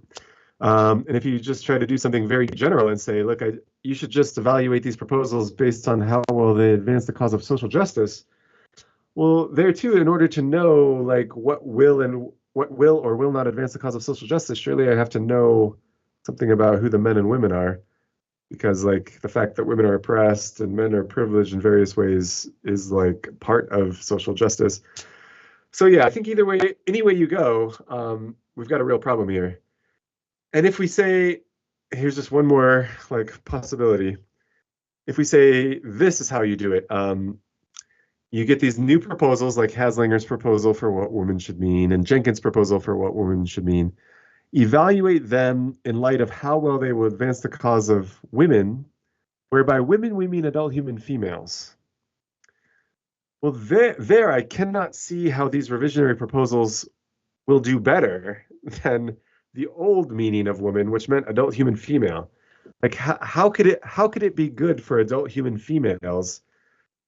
And if you just try to do something very general and say, look, you should just evaluate these proposals based on how well they advance the cause of social justice. Well, there too, in order to know like what will or will not advance the cause of social justice, surely I have to know something about who the men and women are, because like the fact that women are oppressed and men are privileged in various ways is like part of social justice. So yeah, I think either way, any way you go, we've got a real problem here. And if we say, here's just one more like possibility. If we say this is how you do it, you get these new proposals like Haslanger's proposal for what women should mean and Jenkins' proposal for what women should mean. Evaluate them in light of how well they will advance the cause of women, whereby women we mean adult human females. Well, there I cannot see how these revisionary proposals will do better than the old meaning of woman, which meant adult human female. Like how could it be good for adult human females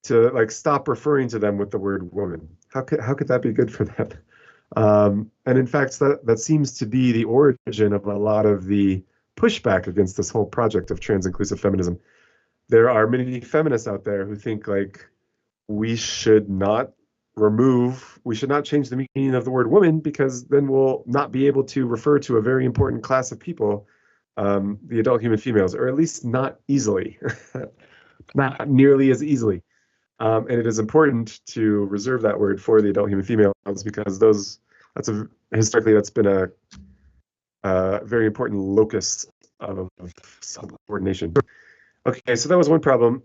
to like stop referring to them with the word woman. How could that be good for them? And in fact, that seems to be the origin of a lot of the pushback against this whole project of trans-inclusive feminism. There are many feminists out there who think like we should not change the meaning of the word woman, because then we'll not be able to refer to a very important class of people, the adult human females, or at least not easily, not nearly as easily. And it is important to reserve that word for the adult human females, because historically that's been a very important locus of subordination. Okay, so that was one problem.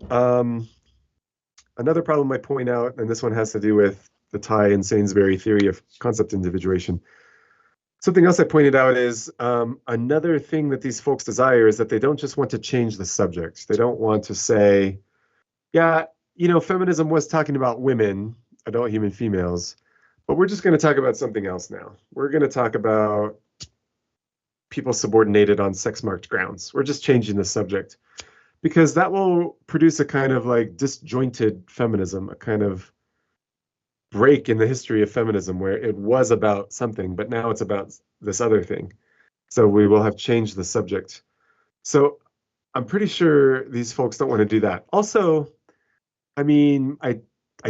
Another problem I point out, and this one has to do with the Tye and Sainsbury theory of concept individuation. Something else I pointed out is another thing that these folks desire is that they don't just want to change the subject. They don't want to say, yeah, feminism was talking about women, adult human females, but we're just going to talk about something else now. We're going to talk about people subordinated on sex-marked grounds. We're just changing the subject, because that will produce a kind of like disjointed feminism, a kind of break in the history of feminism where it was about something, but now it's about this other thing. So we will have changed the subject. So I'm pretty sure these folks don't want to do that. Also, I mean, I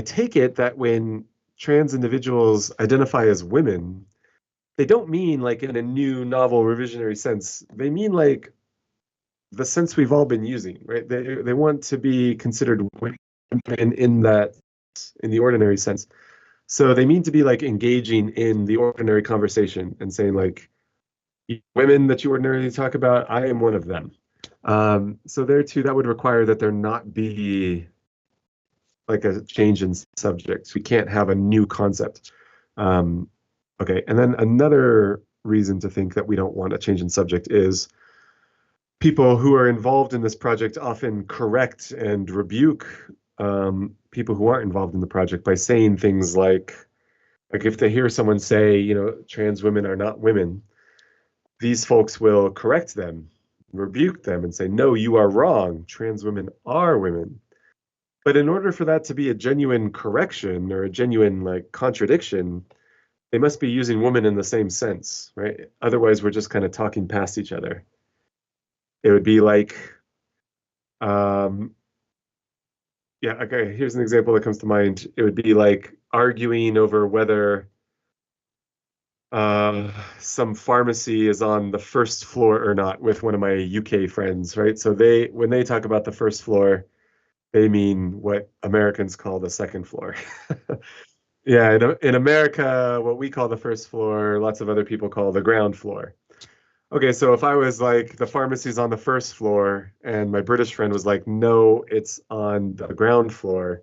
take it that when trans individuals identify as women, they don't mean like in a new novel revisionary sense. They mean like the sense we've all been using, right? They want to be considered women in the ordinary sense. So they mean to be like engaging in the ordinary conversation and saying like, women that you ordinarily talk about, I am one of them. So there too, that would require that there not be like a change in subjects. We can't have a new concept. Okay, and then another reason to think that we don't want a change in subject is people who are involved in this project often correct and rebuke people who aren't involved in the project by saying things like if they hear someone say, trans women are not women, these folks will correct them, rebuke them, and say, no, you are wrong. Trans women are women. But in order for that to be a genuine correction or a genuine like contradiction, they must be using woman in the same sense, right? Otherwise, we're just kind of talking past each other. It would be like, yeah, okay, here's an example that comes to mind. It would be like arguing over whether some pharmacy is on the first floor or not with one of my UK friends, right? So when they talk about the first floor, they mean what Americans call the second floor. Yeah, in America, what we call the first floor, lots of other people call the ground floor. Okay, so if I was like, the pharmacy's on the first floor, and my British friend was like, no, it's on the ground floor.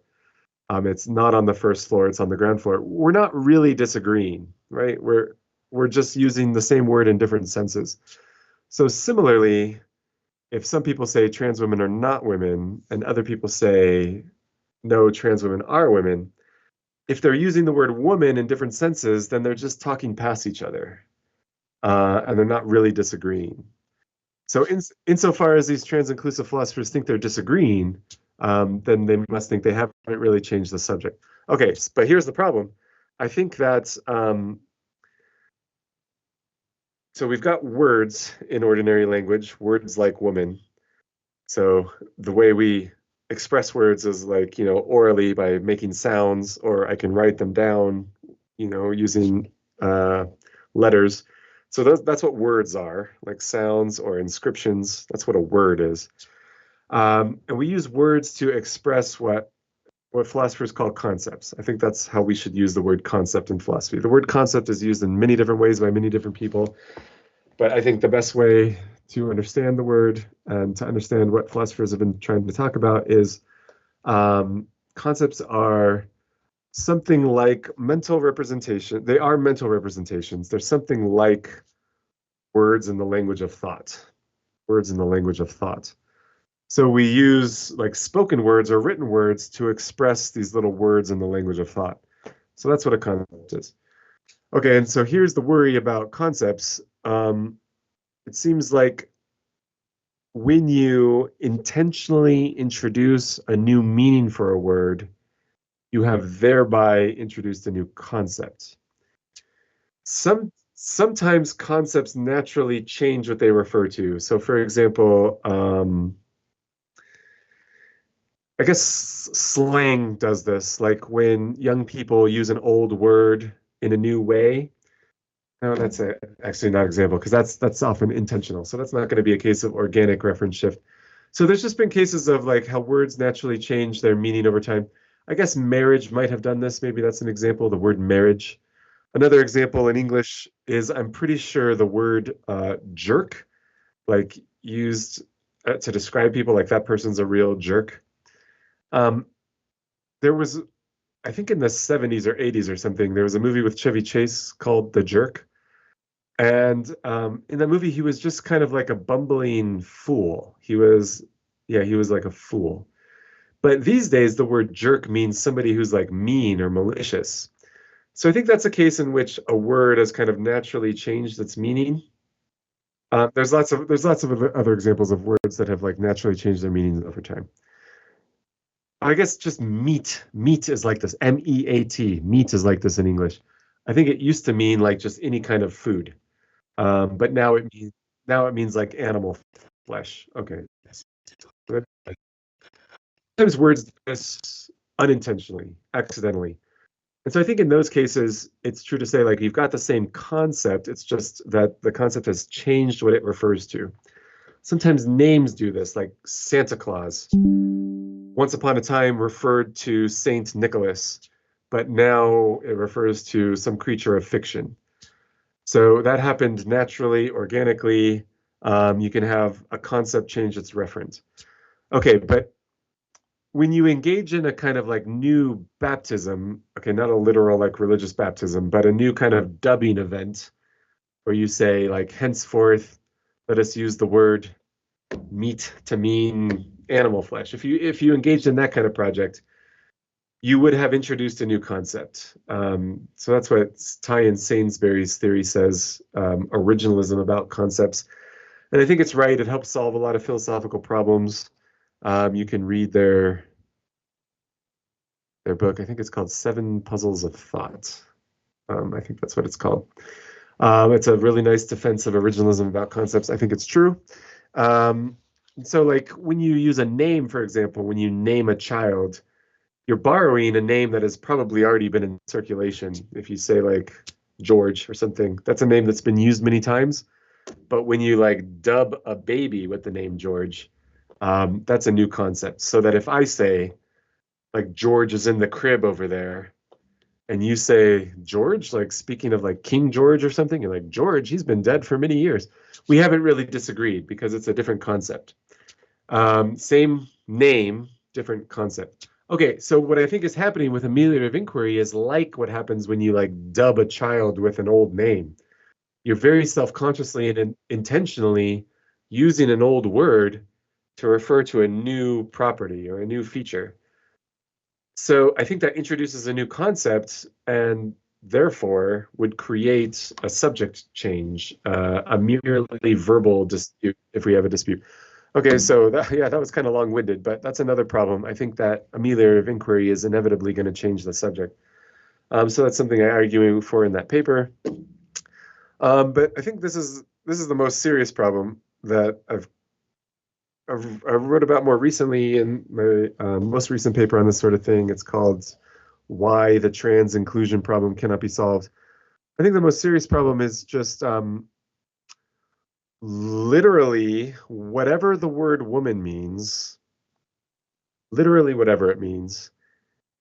It's not on the first floor, it's on the ground floor. We're not really disagreeing, right? We're just using the same word in different senses. So similarly, if some people say trans women are not women, and other people say, no, trans women are women, if they're using the word woman in different senses, then they're just talking past each other. And they're not really disagreeing. So insofar as these trans-inclusive philosophers think they're disagreeing, then they must think they haven't really changed the subject. Okay, but here's the problem. I think that, so we've got words in ordinary language, words like woman. So the way we express words is like, orally by making sounds, or I can write them down, using letters. So that's what words are, like sounds or inscriptions. That's what a word is. And we use words to express what philosophers call concepts. I think that's how we should use the word concept in philosophy. The word concept is used in many different ways by many different people. But I think the best way to understand the word and to understand what philosophers have been trying to talk about is concepts are something like mental representation. They are mental representations. They're something like words in the language of thought. Words in the language of thought. So we use like spoken words or written words to express these little words in the language of thought. So that's what a concept is. Okay, and so here's the worry about concepts. It seems like when you intentionally introduce a new meaning for a word, you have thereby introduced a new concept. Sometimes concepts naturally change what they refer to. So for example, I guess slang does this, like when young people use an old word in a new way. No, that's actually not an example because that's often intentional. So that's not going to be a case of organic reference shift. So there's just been cases of like how words naturally change their meaning over time. I guess marriage might have done this. Maybe that's an example, the word marriage. Another example in English is I'm pretty sure the word jerk, like used to describe people like that person's a real jerk. There was, I think in the 70s or 80s or something, there was a movie with Chevy Chase called The Jerk. And in that movie, he was just kind of like a bumbling fool. He was like a fool. But these days, the word jerk means somebody who's like mean or malicious. So I think that's a case in which a word has kind of naturally changed its meaning. There's lots of other examples of words that have like naturally changed their meanings over time. I guess just meat. Meat is like this. M-E-A-T. Meat is like this in English. I think it used to mean like just any kind of food, but now it means like animal flesh. Okay. Sometimes words do this unintentionally, accidentally. And so I think in those cases, it's true to say like you've got the same concept. It's just that the concept has changed what it refers to. Sometimes names do this, like Santa Claus. Once upon a time referred to Saint Nicholas, but now it refers to some creature of fiction. So that happened naturally, organically. You can have a concept change its reference. Okay, but when you engage in a kind of like new baptism, okay, not a literal like religious baptism, but a new kind of dubbing event where you say like henceforth, let us use the word meat to mean animal flesh. If you engaged in that kind of project, you would have introduced a new concept. So that's what Ty and Sainsbury's theory says, originalism about concepts. And I think it's right. It helps solve a lot of philosophical problems. You can read their book. I think it's called Seven Puzzles of Thought. I think that's what it's called. It's a really nice defense of originalism about concepts. I think it's true. So like when you use a name, for example, when you name a child, you're borrowing a name that has probably already been in circulation. If you say like George or something, that's a name that's been used many times. But when you like dub a baby with the name George, that's a new concept. So that if I say like George is in the crib over there, and you say George, like speaking of like King George or something, you're like, George, he's been dead for many years. We haven't really disagreed because it's a different concept. Same name, different concept. Okay, so what I think is happening with ameliorative inquiry is like what happens when you like dub a child with an old name. You're very self-consciously and intentionally using an old word to refer to a new property or a new feature. So I think that introduces a new concept and therefore would create a subject change, a merely verbal dispute if we have a dispute. Okay, so that was kind of long-winded, but that's another problem. I think that ameliorative inquiry is inevitably going to change the subject. So that's something I argue for in that paper. But I think this is the most serious problem that I wrote about more recently in my most recent paper on this sort of thing. It's called Why the Trans Inclusion Problem Cannot Be Solved. I think the most serious problem is just literally whatever the word woman means, literally whatever it means,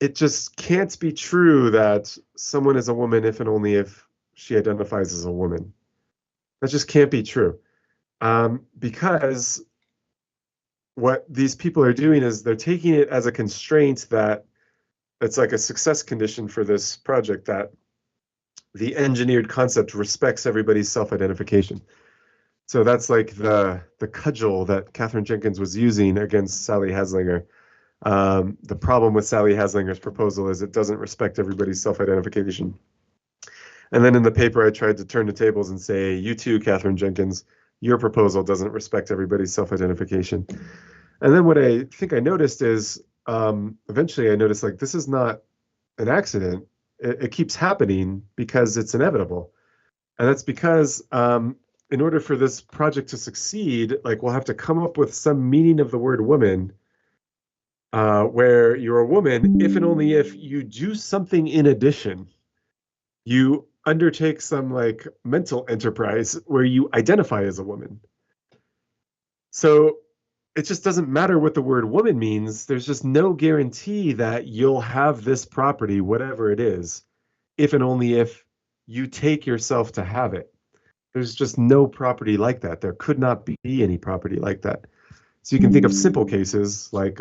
it just can't be true that someone is a woman if and only if she identifies as a woman. That just can't be true. Because what these people are doing is they're taking it as a constraint that it's like a success condition for this project that the engineered concept respects everybody's self-identification. So that's like the cudgel that Catherine Jenkins was using against Sally Haslanger. The problem with Sally Haslanger's proposal is it doesn't respect everybody's self-identification. And then in the paper, I tried to turn the tables and say, you too, Catherine Jenkins, your proposal doesn't respect everybody's self-identification. And then what I think I noticed is, eventually I noticed like this is not an accident. It keeps happening because it's inevitable. And that's because in order for this project to succeed, like we'll have to come up with some meaning of the word woman, where you're a woman if and only if you do something in addition. You undertake some like mental enterprise where you identify as a woman. So it just doesn't matter what the word woman means. There's just no guarantee that you'll have this property, whatever it is, if and only if you take yourself to have it. There's just no property like that. There could not be any property like that. So you can think of simple cases like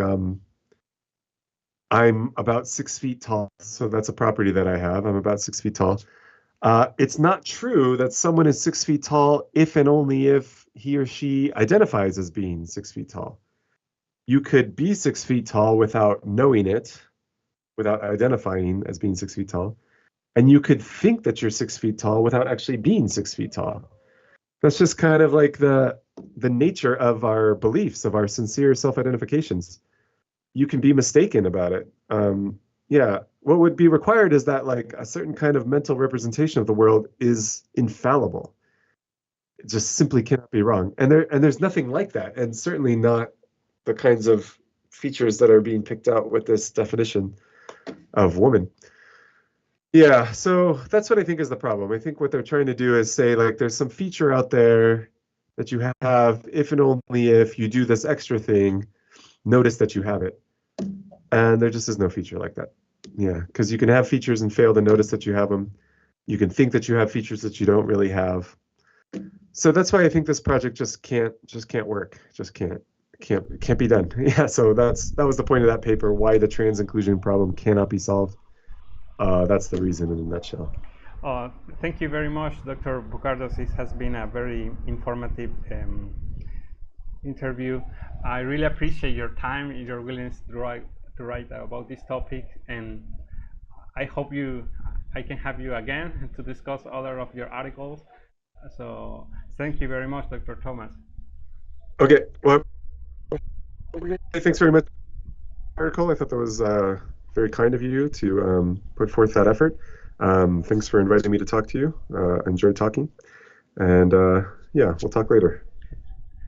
I'm about 6 feet tall. So that's a property that I have. I'm about 6 feet tall. It's not true that someone is 6 feet tall if and only if he or she identifies as being 6 feet tall. You could be 6 feet tall without knowing it, without identifying as being 6 feet tall. And you could think that you're 6 feet tall without actually being 6 feet tall. That's just kind of like the nature of our beliefs, of our sincere self-identifications. You can be mistaken about it. Yeah, what would be required is that like a certain kind of mental representation of the world is infallible. It just simply cannot be wrong. And there's nothing like that, and certainly not the kinds of features that are being picked out with this definition of woman. Yeah, so that's what I think is the problem. I think what they're trying to do is say like there's some feature out there that you have if and only if you do this extra thing, notice that you have it. And there just is no feature like that. Yeah, because you can have features and fail to notice that you have them. You can think that you have features that you don't really have. So that's why I think this project just can't work. Just can't be done. Yeah, so that was the point of that paper, why the trans inclusion problem cannot be solved. That's the reason in a nutshell. Thank you very much, Dr. Bogardus. This has been a very informative interview. I really appreciate your time and your willingness to write about this topic, and I hope I can have you again to discuss other of your articles. So thank you very much, Dr. Thomas. Okay, well, thanks very much, article. I thought that was very kind of you to put forth that effort. Thanks for inviting me to talk to you. Enjoyed talking, and yeah, we'll talk later.